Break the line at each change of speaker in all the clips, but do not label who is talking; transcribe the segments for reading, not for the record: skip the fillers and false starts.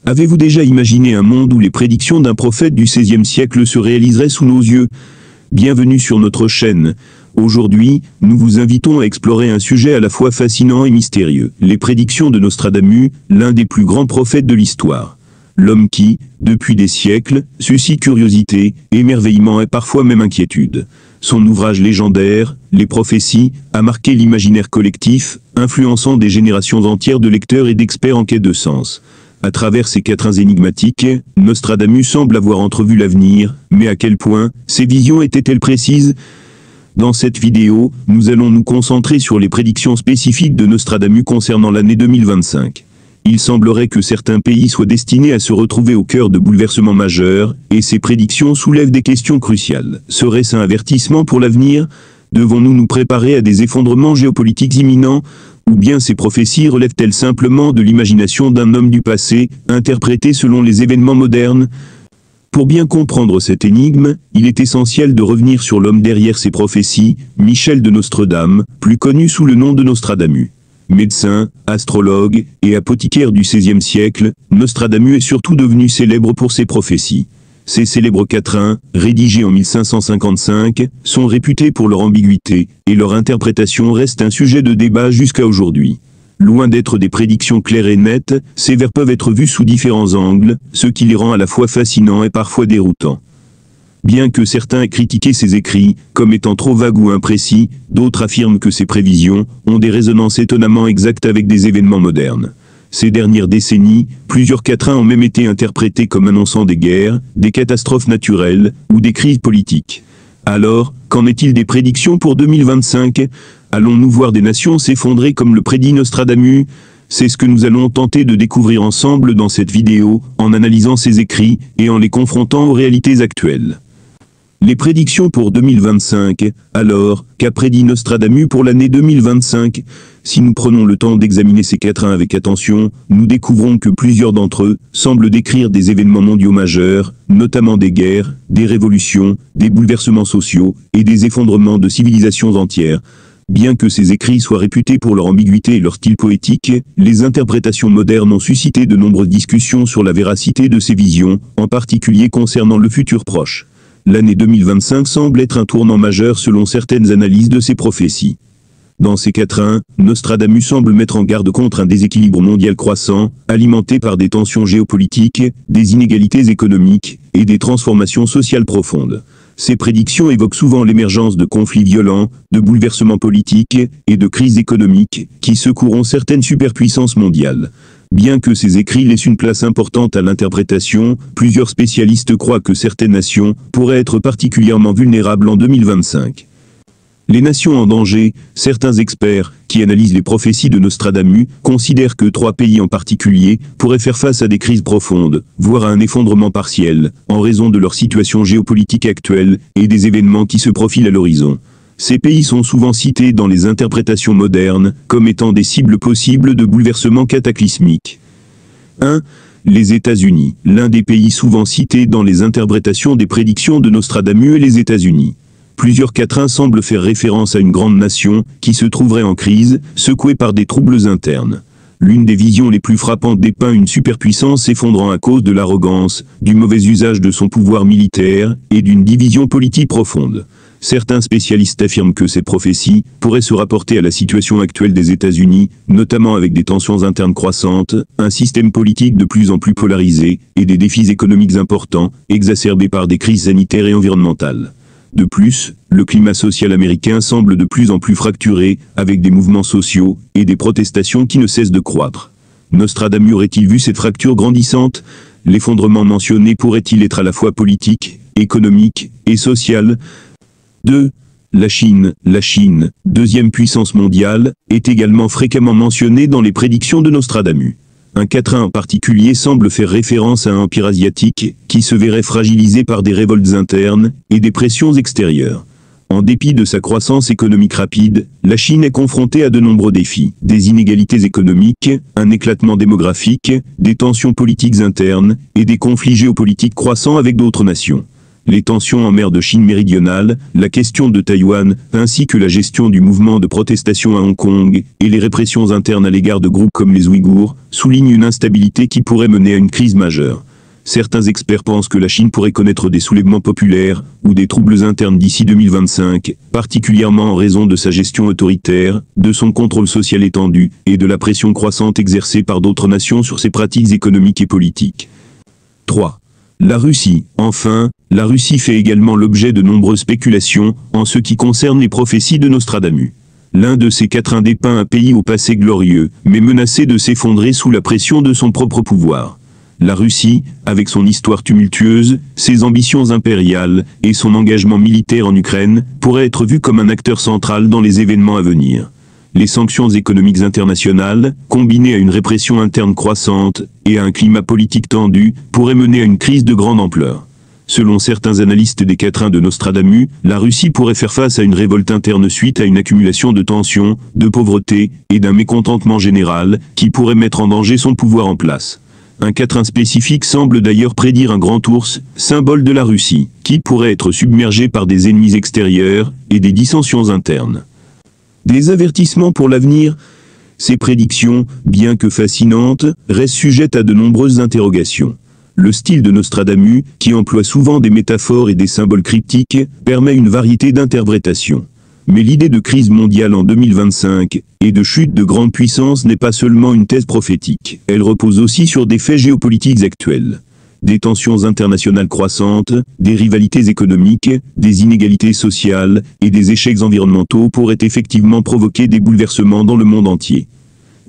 Avez-vous déjà imaginé un monde où les prédictions d'un prophète du XVIe siècle se réaliseraient sous nos yeux? Bienvenue sur notre chaîne. Aujourd'hui, nous vous invitons à explorer un sujet à la fois fascinant et mystérieux. Les prédictions de Nostradamus, l'un des plus grands prophètes de l'histoire. L'homme qui, depuis des siècles, suscite curiosité, émerveillement et parfois même inquiétude. Son ouvrage légendaire, Les prophéties, a marqué l'imaginaire collectif, influençant des générations entières de lecteurs et d'experts en quête de sens. À travers ces quatrains énigmatiques, Nostradamus semble avoir entrevu l'avenir, mais à quel point ses visions étaient-elles précises? Dans cette vidéo, nous allons nous concentrer sur les prédictions spécifiques de Nostradamus concernant l'année 2025. Il semblerait que certains pays soient destinés à se retrouver au cœur de bouleversements majeurs, et ces prédictions soulèvent des questions cruciales. Serait-ce un avertissement pour l'avenir? Devons-nous nous préparer à des effondrements géopolitiques imminents? Ou bien ces prophéties relèvent-elles simplement de l'imagination d'un homme du passé, interprétée selon les événements modernes? Pour bien comprendre cette énigme, il est essentiel de revenir sur l'homme derrière ces prophéties, Michel de Nostredame, plus connu sous le nom de Nostradamus. Médecin, astrologue et apothicaire du XVIe siècle, Nostradamus est surtout devenu célèbre pour ses prophéties. Ces célèbres quatrains, rédigés en 1555, sont réputés pour leur ambiguïté, et leur interprétation reste un sujet de débat jusqu'à aujourd'hui. Loin d'être des prédictions claires et nettes, ces vers peuvent être vus sous différents angles, ce qui les rend à la fois fascinants et parfois déroutants. Bien que certains aient critiqué ces écrits, comme étant trop vagues ou imprécis, d'autres affirment que ces prévisions ont des résonances étonnamment exactes avec des événements modernes. Ces dernières décennies, plusieurs quatrains ont même été interprétés comme annonçant des guerres, des catastrophes naturelles, ou des crises politiques. Alors, qu'en est-il des prédictions pour 2025? Allons-nous voir des nations s'effondrer comme le prédit Nostradamus? C'est ce que nous allons tenter de découvrir ensemble dans cette vidéo, en analysant ces écrits, et en les confrontant aux réalités actuelles. Les prédictions pour 2025, alors, qu'a prédit Nostradamus pour l'année 2025? Si nous prenons le temps d'examiner ces quatrains avec attention, nous découvrons que plusieurs d'entre eux semblent décrire des événements mondiaux majeurs, notamment des guerres, des révolutions, des bouleversements sociaux, et des effondrements de civilisations entières. Bien que ces écrits soient réputés pour leur ambiguïté et leur style poétique, les interprétations modernes ont suscité de nombreuses discussions sur la véracité de ces visions, en particulier concernant le futur proche. L'année 2025 semble être un tournant majeur selon certaines analyses de ces prophéties. Dans ces quatrains, Nostradamus semble mettre en garde contre un déséquilibre mondial croissant, alimenté par des tensions géopolitiques, des inégalités économiques, et des transformations sociales profondes. Ces prédictions évoquent souvent l'émergence de conflits violents, de bouleversements politiques, et de crises économiques, qui secoueront certaines superpuissances mondiales. Bien que ces écrits laissent une place importante à l'interprétation, plusieurs spécialistes croient que certaines nations pourraient être particulièrement vulnérables en 2025. Les nations en danger, certains experts, qui analysent les prophéties de Nostradamus, considèrent que 3 pays en particulier pourraient faire face à des crises profondes, voire à un effondrement partiel, en raison de leur situation géopolitique actuelle et des événements qui se profilent à l'horizon. Ces pays sont souvent cités dans les interprétations modernes, comme étant des cibles possibles de bouleversements cataclysmiques. 1. Les États-Unis, l'un des pays souvent cités dans les interprétations des prédictions de Nostradamus est les États-Unis. Plusieurs quatrains semblent faire référence à une grande nation qui se trouverait en crise, secouée par des troubles internes. L'une des visions les plus frappantes dépeint une superpuissance s'effondrant à cause de l'arrogance, du mauvais usage de son pouvoir militaire et d'une division politique profonde. Certains spécialistes affirment que ces prophéties pourraient se rapporter à la situation actuelle des États-Unis, notamment avec des tensions internes croissantes, un système politique de plus en plus polarisé, et des défis économiques importants, exacerbés par des crises sanitaires et environnementales. De plus, le climat social américain semble de plus en plus fracturé, avec des mouvements sociaux et des protestations qui ne cessent de croître. Nostradamus aurait-il vu cette fracture grandissante? L'effondrement mentionné pourrait-il être à la fois politique, économique et social? 2. La Chine, deuxième puissance mondiale, est également fréquemment mentionnée dans les prédictions de Nostradamus. Un quatrain en particulier semble faire référence à un empire asiatique qui se verrait fragilisé par des révoltes internes et des pressions extérieures. En dépit de sa croissance économique rapide, la Chine est confrontée à de nombreux défis, des inégalités économiques, un éclatement démographique, des tensions politiques internes et des conflits géopolitiques croissants avec d'autres nations. Les tensions en mer de Chine méridionale, la question de Taïwan, ainsi que la gestion du mouvement de protestation à Hong Kong, et les répressions internes à l'égard de groupes comme les Ouïghours, soulignent une instabilité qui pourrait mener à une crise majeure. Certains experts pensent que la Chine pourrait connaître des soulèvements populaires, ou des troubles internes d'ici 2025, particulièrement en raison de sa gestion autoritaire, de son contrôle social étendu, et de la pression croissante exercée par d'autres nations sur ses pratiques économiques et politiques. 3. La Russie. Enfin, la Russie fait également l'objet de nombreuses spéculations, en ce qui concerne les prophéties de Nostradamus. L'un de ces quatrains dépeint un pays au passé glorieux, mais menacé de s'effondrer sous la pression de son propre pouvoir. La Russie, avec son histoire tumultueuse, ses ambitions impériales, et son engagement militaire en Ukraine, pourrait être vue comme un acteur central dans les événements à venir. Les sanctions économiques internationales, combinées à une répression interne croissante, et à un climat politique tendu, pourraient mener à une crise de grande ampleur. Selon certains analystes des quatrains de Nostradamus, la Russie pourrait faire face à une révolte interne suite à une accumulation de tensions, de pauvreté, et d'un mécontentement général, qui pourrait mettre en danger son pouvoir en place. Un quatrain spécifique semble d'ailleurs prédire un grand ours, symbole de la Russie, qui pourrait être submergé par des ennemis extérieurs, et des dissensions internes. Des avertissements pour l'avenir. Ces prédictions, bien que fascinantes, restent sujettes à de nombreuses interrogations. Le style de Nostradamus, qui emploie souvent des métaphores et des symboles cryptiques, permet une variété d'interprétations. Mais l'idée de crise mondiale en 2025 et de chute de grandes puissances n'est pas seulement une thèse prophétique. Elle repose aussi sur des faits géopolitiques actuels. Des tensions internationales croissantes, des rivalités économiques, des inégalités sociales et des échecs environnementaux pourraient effectivement provoquer des bouleversements dans le monde entier.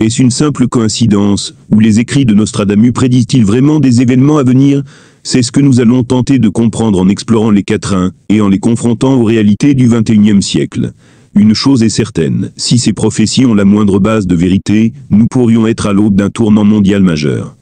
Est-ce une simple coïncidence, ou les écrits de Nostradamus prédisent-ils vraiment des événements à venir? C'est ce que nous allons tenter de comprendre en explorant les quatrains, et en les confrontant aux réalités du XXIe siècle. Une chose est certaine, si ces prophéties ont la moindre base de vérité, nous pourrions être à l'aube d'un tournant mondial majeur.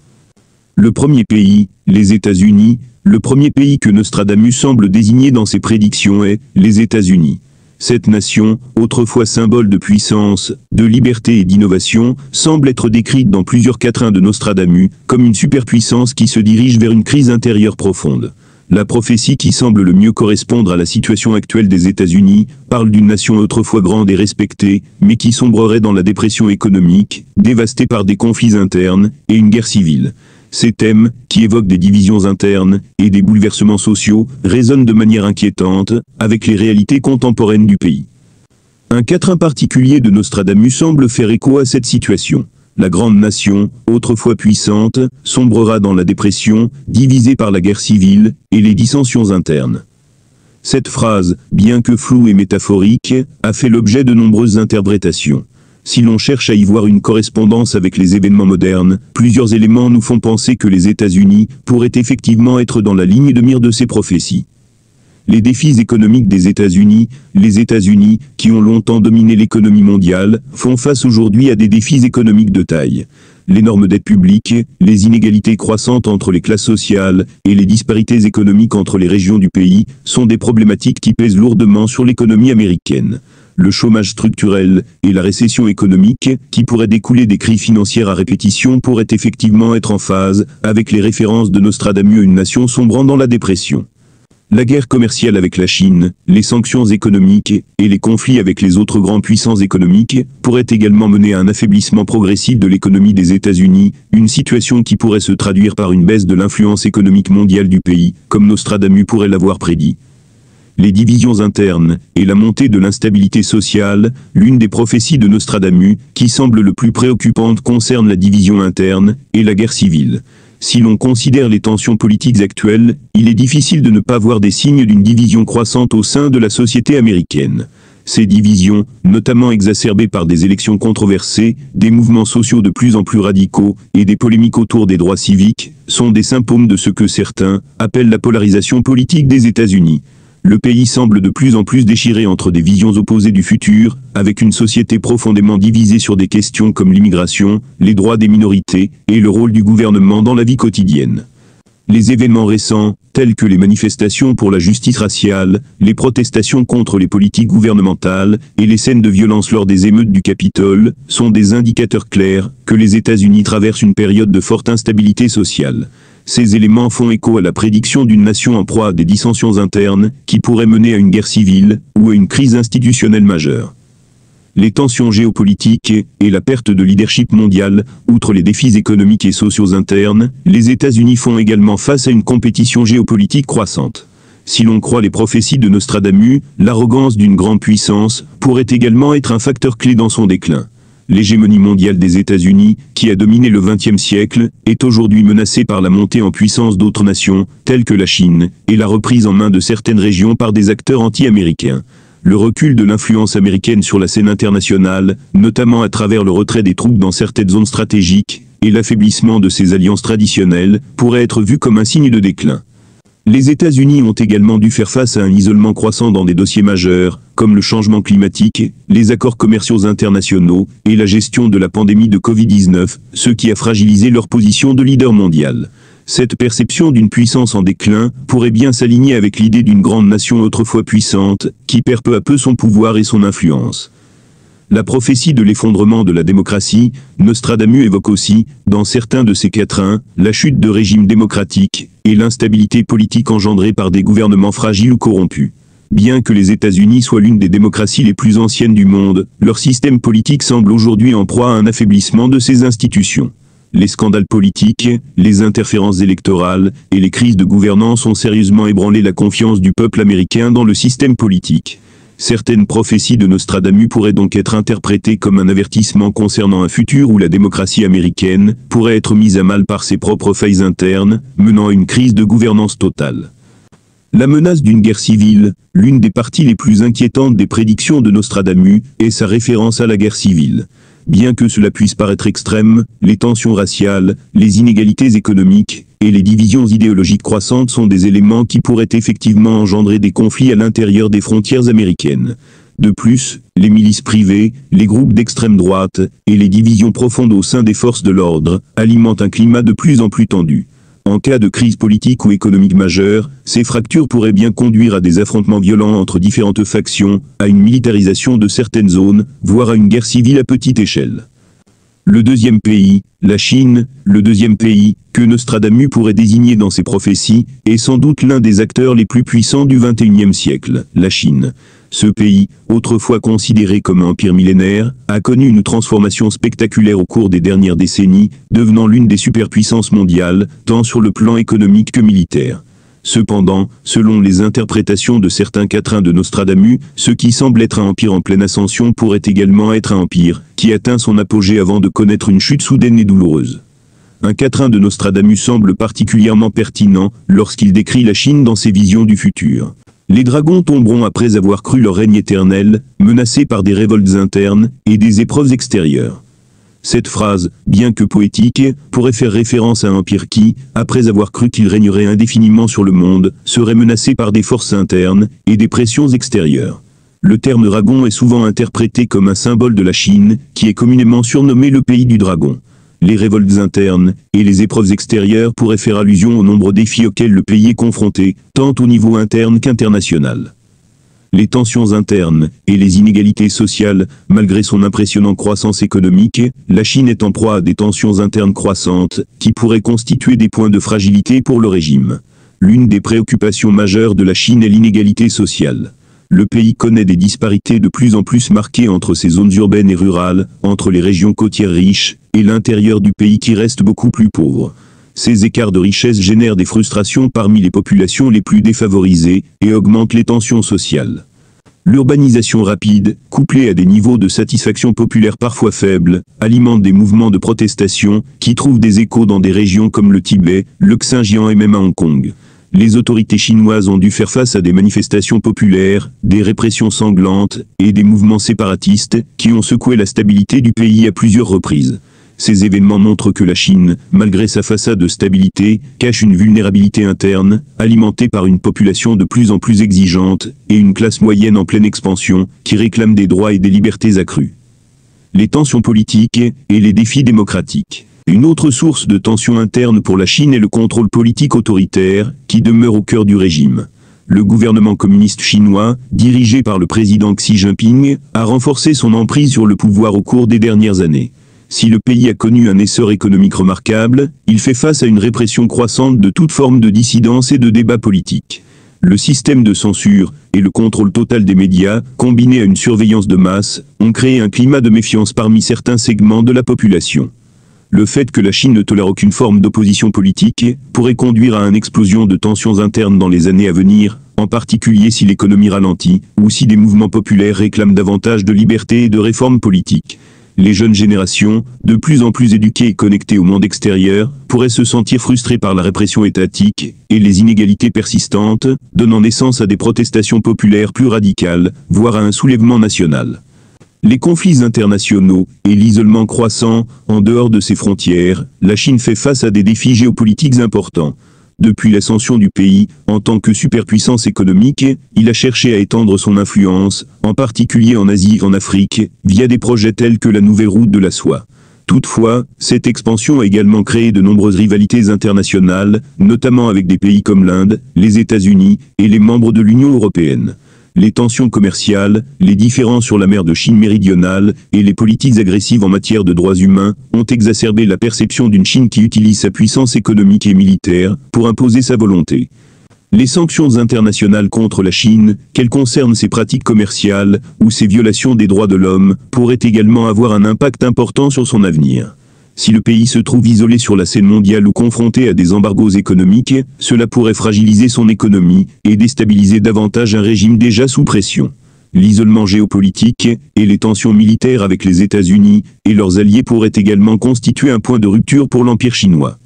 Le premier pays, les États-Unis, le premier pays que Nostradamus semble désigner dans ses prédictions est les États-Unis. Cette nation, autrefois symbole de puissance, de liberté et d'innovation, semble être décrite dans plusieurs quatrains de Nostradamus comme une superpuissance qui se dirige vers une crise intérieure profonde. La prophétie qui semble le mieux correspondre à la situation actuelle des États-Unis parle d'une nation autrefois grande et respectée, mais qui sombrerait dans la dépression économique, dévastée par des conflits internes et une guerre civile. Ces thèmes, qui évoquent des divisions internes et des bouleversements sociaux, résonnent de manière inquiétante avec les réalités contemporaines du pays. Un quatrain particulier de Nostradamus semble faire écho à cette situation. La grande nation, autrefois puissante, sombrera dans la dépression, divisée par la guerre civile et les dissensions internes. Cette phrase, bien que floue et métaphorique, a fait l'objet de nombreuses interprétations. Si l'on cherche à y voir une correspondance avec les événements modernes, plusieurs éléments nous font penser que les États-Unis pourraient effectivement être dans la ligne de mire de ces prophéties. Les défis économiques des États-Unis, les États-Unis, qui ont longtemps dominé l'économie mondiale, font face aujourd'hui à des défis économiques de taille. L'énorme dette publique, les inégalités croissantes entre les classes sociales et les disparités économiques entre les régions du pays sont des problématiques qui pèsent lourdement sur l'économie américaine. Le chômage structurel et la récession économique, qui pourraient découler des crises financières à répétition, pourraient effectivement être en phase avec les références de Nostradamus à une nation sombrant dans la dépression. La guerre commerciale avec la Chine, les sanctions économiques et les conflits avec les autres grandes puissances économiques pourraient également mener à un affaiblissement progressif de l'économie des États-Unis, une situation qui pourrait se traduire par une baisse de l'influence économique mondiale du pays, comme Nostradamus pourrait l'avoir prédit. Les divisions internes et la montée de l'instabilité sociale, l'une des prophéties de Nostradamus, qui semble le plus préoccupante concerne la division interne et la guerre civile. Si l'on considère les tensions politiques actuelles, il est difficile de ne pas voir des signes d'une division croissante au sein de la société américaine. Ces divisions, notamment exacerbées par des élections controversées, des mouvements sociaux de plus en plus radicaux et des polémiques autour des droits civiques, sont des symptômes de ce que certains appellent la polarisation politique des États-Unis. Le pays semble de plus en plus déchiré entre des visions opposées du futur, avec une société profondément divisée sur des questions comme l'immigration, les droits des minorités et le rôle du gouvernement dans la vie quotidienne. Les événements récents, tels que les manifestations pour la justice raciale, les protestations contre les politiques gouvernementales et les scènes de violence lors des émeutes du Capitole, sont des indicateurs clairs que les États-Unis traversent une période de forte instabilité sociale. Ces éléments font écho à la prédiction d'une nation en proie à des dissensions internes, qui pourraient mener à une guerre civile, ou à une crise institutionnelle majeure. Les tensions géopolitiques et la perte de leadership mondial, outre les défis économiques et sociaux internes, les États-Unis font également face à une compétition géopolitique croissante. Si l'on croit les prophéties de Nostradamus, l'arrogance d'une grande puissance pourrait également être un facteur clé dans son déclin. L'hégémonie mondiale des États-Unis, qui a dominé le XXe siècle, est aujourd'hui menacée par la montée en puissance d'autres nations, telles que la Chine, et la reprise en main de certaines régions par des acteurs anti-américains. Le recul de l'influence américaine sur la scène internationale, notamment à travers le retrait des troupes dans certaines zones stratégiques, et l'affaiblissement de ses alliances traditionnelles, pourrait être vu comme un signe de déclin. Les États-Unis ont également dû faire face à un isolement croissant dans des dossiers majeurs, comme le changement climatique, les accords commerciaux internationaux et la gestion de la pandémie de Covid-19, ce qui a fragilisé leur position de leader mondial. Cette perception d'une puissance en déclin pourrait bien s'aligner avec l'idée d'une grande nation autrefois puissante, qui perd peu à peu son pouvoir et son influence. La prophétie de l'effondrement de la démocratie, Nostradamus évoque aussi, dans certains de ses quatrains, la chute de régimes démocratiques et l'instabilité politique engendrée par des gouvernements fragiles ou corrompus. Bien que les États-Unis soient l'une des démocraties les plus anciennes du monde, leur système politique semble aujourd'hui en proie à un affaiblissement de ses institutions. Les scandales politiques, les interférences électorales et les crises de gouvernance ont sérieusement ébranlé la confiance du peuple américain dans le système politique. Certaines prophéties de Nostradamus pourraient donc être interprétées comme un avertissement concernant un futur où la démocratie américaine pourrait être mise à mal par ses propres failles internes, menant à une crise de gouvernance totale. La menace d'une guerre civile, l'une des parties les plus inquiétantes des prédictions de Nostradamus, est sa référence à la guerre civile. Bien que cela puisse paraître extrême, les tensions raciales, les inégalités économiques et les divisions idéologiques croissantes sont des éléments qui pourraient effectivement engendrer des conflits à l'intérieur des frontières américaines. De plus, les milices privées, les groupes d'extrême droite et les divisions profondes au sein des forces de l'ordre alimentent un climat de plus en plus tendu. En cas de crise politique ou économique majeure, ces fractures pourraient bien conduire à des affrontements violents entre différentes factions, à une militarisation de certaines zones, voire à une guerre civile à petite échelle. Le deuxième pays, la Chine, le deuxième pays, que Nostradamus pourrait désigner dans ses prophéties, est sans doute l'un des acteurs les plus puissants du XXIe siècle, la Chine. Ce pays, autrefois considéré comme un empire millénaire, a connu une transformation spectaculaire au cours des dernières décennies, devenant l'une des superpuissances mondiales, tant sur le plan économique que militaire. Cependant, selon les interprétations de certains quatrains de Nostradamus, ce qui semble être un empire en pleine ascension pourrait également être un empire qui atteint son apogée avant de connaître une chute soudaine et douloureuse. Un quatrain de Nostradamus semble particulièrement pertinent lorsqu'il décrit la Chine dans ses visions du futur. Les dragons tomberont après avoir cru leur règne éternel, menacés par des révoltes internes et des épreuves extérieures. Cette phrase, bien que poétique, pourrait faire référence à un empire qui, après avoir cru qu'il régnerait indéfiniment sur le monde, serait menacé par des forces internes et des pressions extérieures. Le terme dragon est souvent interprété comme un symbole de la Chine, qui est communément surnommé le pays du dragon. Les révoltes internes et les épreuves extérieures pourraient faire allusion au nombreux défis auxquels le pays est confronté, tant au niveau interne qu'international. Les tensions internes et les inégalités sociales, malgré son impressionnante croissance économique, la Chine est en proie à des tensions internes croissantes, qui pourraient constituer des points de fragilité pour le régime. L'une des préoccupations majeures de la Chine est l'inégalité sociale. Le pays connaît des disparités de plus en plus marquées entre ses zones urbaines et rurales, entre les régions côtières riches et l'intérieur du pays qui reste beaucoup plus pauvre. Ces écarts de richesse génèrent des frustrations parmi les populations les plus défavorisées et augmentent les tensions sociales. L'urbanisation rapide, couplée à des niveaux de satisfaction populaire parfois faibles, alimente des mouvements de protestation qui trouvent des échos dans des régions comme le Tibet, le Xinjiang et même à Hong Kong. Les autorités chinoises ont dû faire face à des manifestations populaires, des répressions sanglantes et des mouvements séparatistes qui ont secoué la stabilité du pays à plusieurs reprises. Ces événements montrent que la Chine, malgré sa façade de stabilité, cache une vulnérabilité interne, alimentée par une population de plus en plus exigeante et une classe moyenne en pleine expansion qui réclame des droits et des libertés accrues. Les tensions politiques et les défis démocratiques. Une autre source de tension interne pour la Chine est le contrôle politique autoritaire, qui demeure au cœur du régime. Le gouvernement communiste chinois, dirigé par le président Xi Jinping, a renforcé son emprise sur le pouvoir au cours des dernières années. Si le pays a connu un essor économique remarquable, il fait face à une répression croissante de toute forme de dissidence et de débat politique. Le système de censure et le contrôle total des médias, combinés à une surveillance de masse, ont créé un climat de méfiance parmi certains segments de la population. Le fait que la Chine ne tolère aucune forme d'opposition politique pourrait conduire à une explosion de tensions internes dans les années à venir, en particulier si l'économie ralentit ou si des mouvements populaires réclament davantage de liberté et de réformes politiques. Les jeunes générations, de plus en plus éduquées et connectées au monde extérieur, pourraient se sentir frustrées par la répression étatique et les inégalités persistantes, donnant naissance à des protestations populaires plus radicales, voire à un soulèvement national. Les conflits internationaux et l'isolement croissant en dehors de ses frontières, la Chine fait face à des défis géopolitiques importants. Depuis l'ascension du pays, en tant que superpuissance économique, il a cherché à étendre son influence, en particulier en Asie et en Afrique, via des projets tels que la nouvelle route de la soie. Toutefois, cette expansion a également créé de nombreuses rivalités internationales, notamment avec des pays comme l'Inde, les États-Unis et les membres de l'Union européenne. Les tensions commerciales, les différends sur la mer de Chine méridionale et les politiques agressives en matière de droits humains ont exacerbé la perception d'une Chine qui utilise sa puissance économique et militaire pour imposer sa volonté. Les sanctions internationales contre la Chine, qu'elles concernent ses pratiques commerciales ou ses violations des droits de l'homme, pourraient également avoir un impact important sur son avenir. Si le pays se trouve isolé sur la scène mondiale ou confronté à des embargos économiques, cela pourrait fragiliser son économie et déstabiliser davantage un régime déjà sous pression. L'isolement géopolitique et les tensions militaires avec les États-Unis et leurs alliés pourraient également constituer un point de rupture pour l'Empire chinois.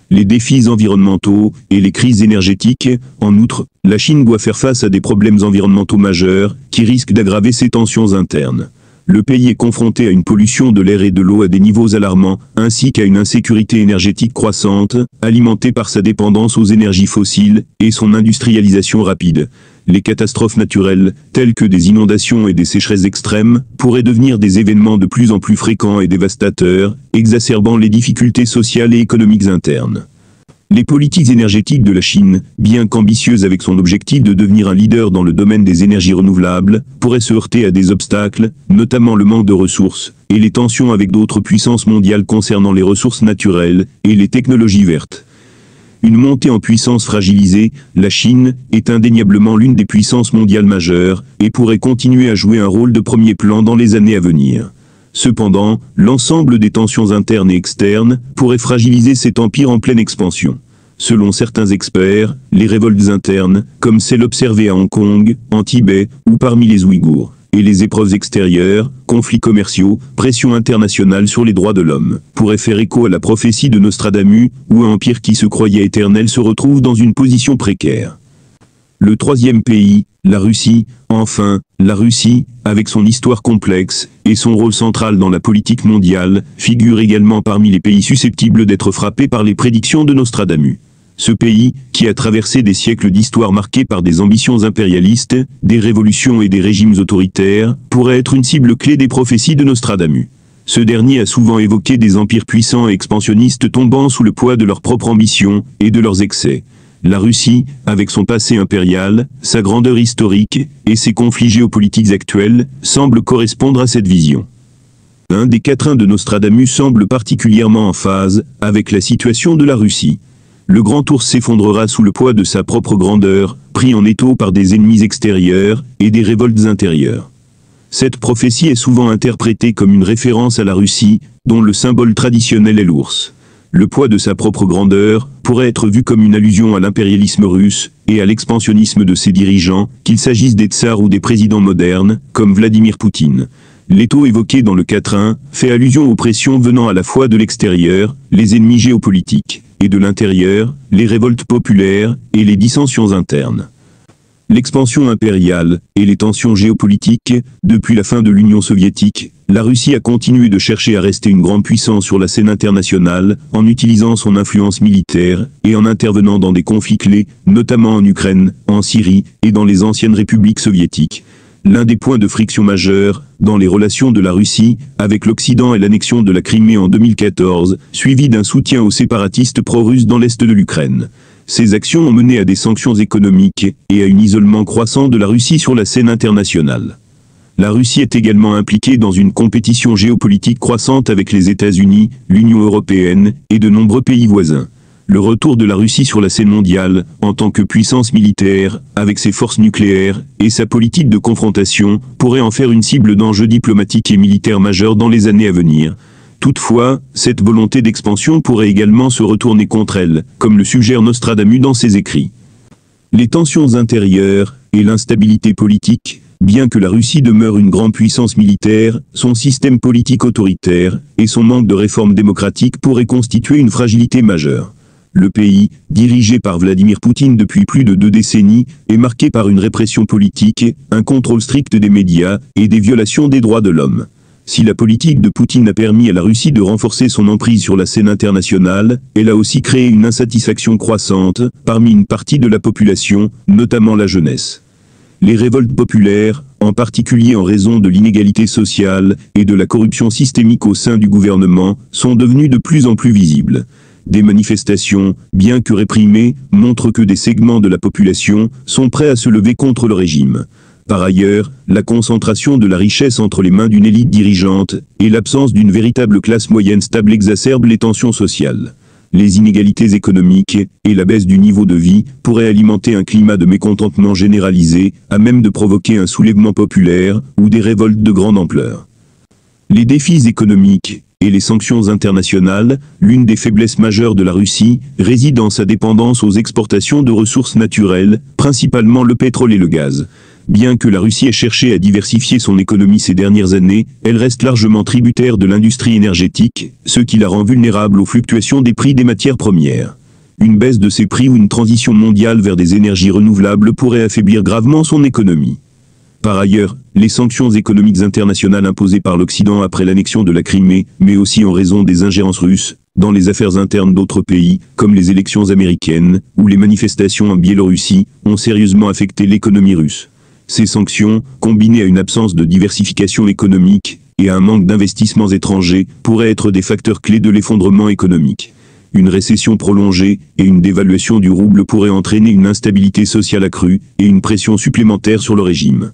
Les défis environnementaux et les crises énergétiques, en outre, la Chine doit faire face à des problèmes environnementaux majeurs qui risquent d'aggraver ses tensions internes. Le pays est confronté à une pollution de l'air et de l'eau à des niveaux alarmants, ainsi qu'à une insécurité énergétique croissante, alimentée par sa dépendance aux énergies fossiles et son industrialisation rapide. Les catastrophes naturelles, telles que des inondations et des sécheresses extrêmes, pourraient devenir des événements de plus en plus fréquents et dévastateurs, exacerbant les difficultés sociales et économiques internes. Les politiques énergétiques de la Chine, bien qu'ambitieuses avec son objectif de devenir un leader dans le domaine des énergies renouvelables, pourraient se heurter à des obstacles, notamment le manque de ressources, et les tensions avec d'autres puissances mondiales concernant les ressources naturelles et les technologies vertes. Une montée en puissance fragilisée, la Chine est indéniablement l'une des puissances mondiales majeures, et pourrait continuer à jouer un rôle de premier plan dans les années à venir. Cependant, l'ensemble des tensions internes et externes pourrait fragiliser cet empire en pleine expansion. Selon certains experts, les révoltes internes, comme celles observées à Hong Kong, en Tibet ou parmi les Ouïghours, et les épreuves extérieures, conflits commerciaux, pression internationale sur les droits de l'homme, pourraient faire écho à la prophétie de Nostradamus, où un empire qui se croyait éternel se retrouve dans une position précaire. Le troisième pays, la Russie, enfin, la Russie, avec son histoire complexe et son rôle central dans la politique mondiale, figure également parmi les pays susceptibles d'être frappés par les prédictions de Nostradamus. Ce pays, qui a traversé des siècles d'histoire marqués par des ambitions impérialistes, des révolutions et des régimes autoritaires, pourrait être une cible clé des prophéties de Nostradamus. Ce dernier a souvent évoqué des empires puissants et expansionnistes tombant sous le poids de leurs propres ambitions et de leurs excès. La Russie, avec son passé impérial, sa grandeur historique et ses conflits géopolitiques actuels, semble correspondre à cette vision. Un des quatrains de Nostradamus semble particulièrement en phase avec la situation de la Russie. Le grand ours s'effondrera sous le poids de sa propre grandeur, pris en étau par des ennemis extérieurs et des révoltes intérieures. Cette prophétie est souvent interprétée comme une référence à la Russie, dont le symbole traditionnel est l'ours. Le poids de sa propre grandeur pourrait être vu comme une allusion à l'impérialisme russe et à l'expansionnisme de ses dirigeants, qu'il s'agisse des tsars ou des présidents modernes, comme Vladimir Poutine. L'étau évoqué dans le quatrain fait allusion aux pressions venant à la fois de l'extérieur, les ennemis géopolitiques, et de l'intérieur, les révoltes populaires et les dissensions internes. L'expansion impériale et les tensions géopolitiques, depuis la fin de l'Union soviétique, la Russie a continué de chercher à rester une grande puissance sur la scène internationale, en utilisant son influence militaire et en intervenant dans des conflits clés, notamment en Ukraine, en Syrie et dans les anciennes républiques soviétiques. L'un des points de friction majeurs dans les relations de la Russie avec l'Occident est l'annexion de la Crimée en 2014, suivie d'un soutien aux séparatistes pro-russes dans l'est de l'Ukraine. Ces actions ont mené à des sanctions économiques et à un isolement croissant de la Russie sur la scène internationale. La Russie est également impliquée dans une compétition géopolitique croissante avec les États-Unis, l'Union européenne et de nombreux pays voisins. Le retour de la Russie sur la scène mondiale, en tant que puissance militaire, avec ses forces nucléaires et sa politique de confrontation, pourrait en faire une cible d'enjeux diplomatiques et militaires majeurs dans les années à venir. Toutefois, cette volonté d'expansion pourrait également se retourner contre elle, comme le suggère Nostradamus dans ses écrits. Les tensions intérieures et l'instabilité politique, bien que la Russie demeure une grande puissance militaire, son système politique autoritaire et son manque de réformes démocratiques pourraient constituer une fragilité majeure. Le pays, dirigé par Vladimir Poutine depuis plus de 2 décennies, est marqué par une répression politique, un contrôle strict des médias et des violations des droits de l'homme. Si la politique de Poutine a permis à la Russie de renforcer son emprise sur la scène internationale, elle a aussi créé une insatisfaction croissante parmi une partie de la population, notamment la jeunesse. Les révoltes populaires, en particulier en raison de l'inégalité sociale et de la corruption systémique au sein du gouvernement, sont devenues de plus en plus visibles. Des manifestations, bien que réprimées, montrent que des segments de la population sont prêts à se lever contre le régime. Par ailleurs, la concentration de la richesse entre les mains d'une élite dirigeante et l'absence d'une véritable classe moyenne stable exacerbent les tensions sociales. Les inégalités économiques et la baisse du niveau de vie pourraient alimenter un climat de mécontentement généralisé, à même de provoquer un soulèvement populaire ou des révoltes de grande ampleur. Les défis économiques et les sanctions internationales, l'une des faiblesses majeures de la Russie, réside dans sa dépendance aux exportations de ressources naturelles, principalement le pétrole et le gaz. Bien que la Russie ait cherché à diversifier son économie ces dernières années, elle reste largement tributaire de l'industrie énergétique, ce qui la rend vulnérable aux fluctuations des prix des matières premières. Une baisse de ces prix ou une transition mondiale vers des énergies renouvelables pourrait affaiblir gravement son économie. Par ailleurs, les sanctions économiques internationales imposées par l'Occident après l'annexion de la Crimée, mais aussi en raison des ingérences russes dans les affaires internes d'autres pays, comme les élections américaines ou les manifestations en Biélorussie, ont sérieusement affecté l'économie russe. Ces sanctions, combinées à une absence de diversification économique et à un manque d'investissements étrangers, pourraient être des facteurs clés de l'effondrement économique. Une récession prolongée et une dévaluation du rouble pourraient entraîner une instabilité sociale accrue et une pression supplémentaire sur le régime.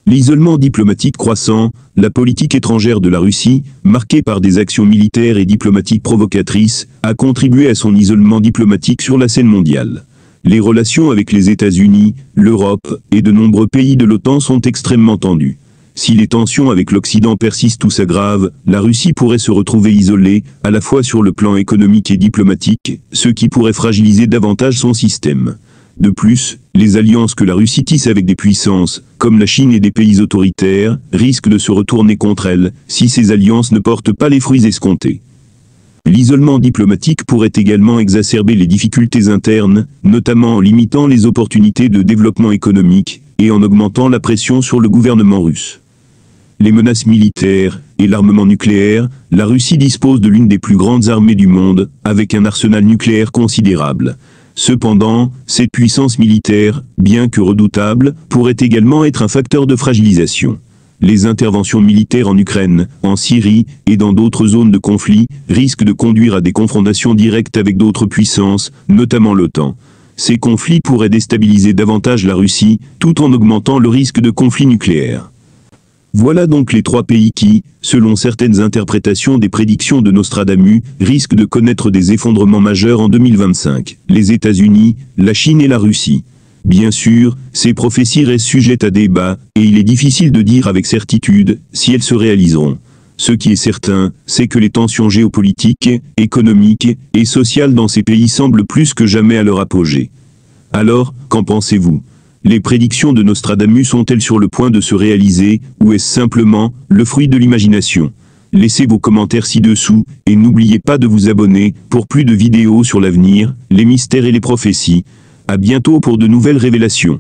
L'isolement diplomatique croissant, la politique étrangère de la Russie, marquée par des actions militaires et diplomatiques provocatrices, a contribué à son isolement diplomatique sur la scène mondiale. Les relations avec les États-Unis, l'Europe et de nombreux pays de l'OTAN sont extrêmement tendues. Si les tensions avec l'Occident persistent ou s'aggravent, la Russie pourrait se retrouver isolée, à la fois sur le plan économique et diplomatique, ce qui pourrait fragiliser davantage son système. De plus, les alliances que la Russie tisse avec des puissances, comme la Chine et des pays autoritaires, risquent de se retourner contre elle, si ces alliances ne portent pas les fruits escomptés. L'isolement diplomatique pourrait également exacerber les difficultés internes, notamment en limitant les opportunités de développement économique et en augmentant la pression sur le gouvernement russe. Les menaces militaires et l'armement nucléaire, la Russie dispose de l'une des plus grandes armées du monde, avec un arsenal nucléaire considérable. Cependant, cette puissance militaire, bien que redoutable, pourrait également être un facteur de fragilisation. Les interventions militaires en Ukraine, en Syrie et dans d'autres zones de conflit risquent de conduire à des confrontations directes avec d'autres puissances, notamment l'OTAN. Ces conflits pourraient déstabiliser davantage la Russie, tout en augmentant le risque de conflit nucléaire. Voilà donc les 3 pays qui, selon certaines interprétations des prédictions de Nostradamus, risquent de connaître des effondrements majeurs en 2025, les États-Unis, la Chine et la Russie. Bien sûr, ces prophéties restent sujettes à débat, et il est difficile de dire avec certitude si elles se réaliseront. Ce qui est certain, c'est que les tensions géopolitiques, économiques et sociales dans ces pays semblent plus que jamais à leur apogée. Alors, qu'en pensez-vous ? Les prédictions de Nostradamus sont-elles sur le point de se réaliser, ou est-ce simplement le fruit de l'imagination ? Laissez vos commentaires ci-dessous, et n'oubliez pas de vous abonner pour plus de vidéos sur l'avenir, les mystères et les prophéties. À bientôt pour de nouvelles révélations.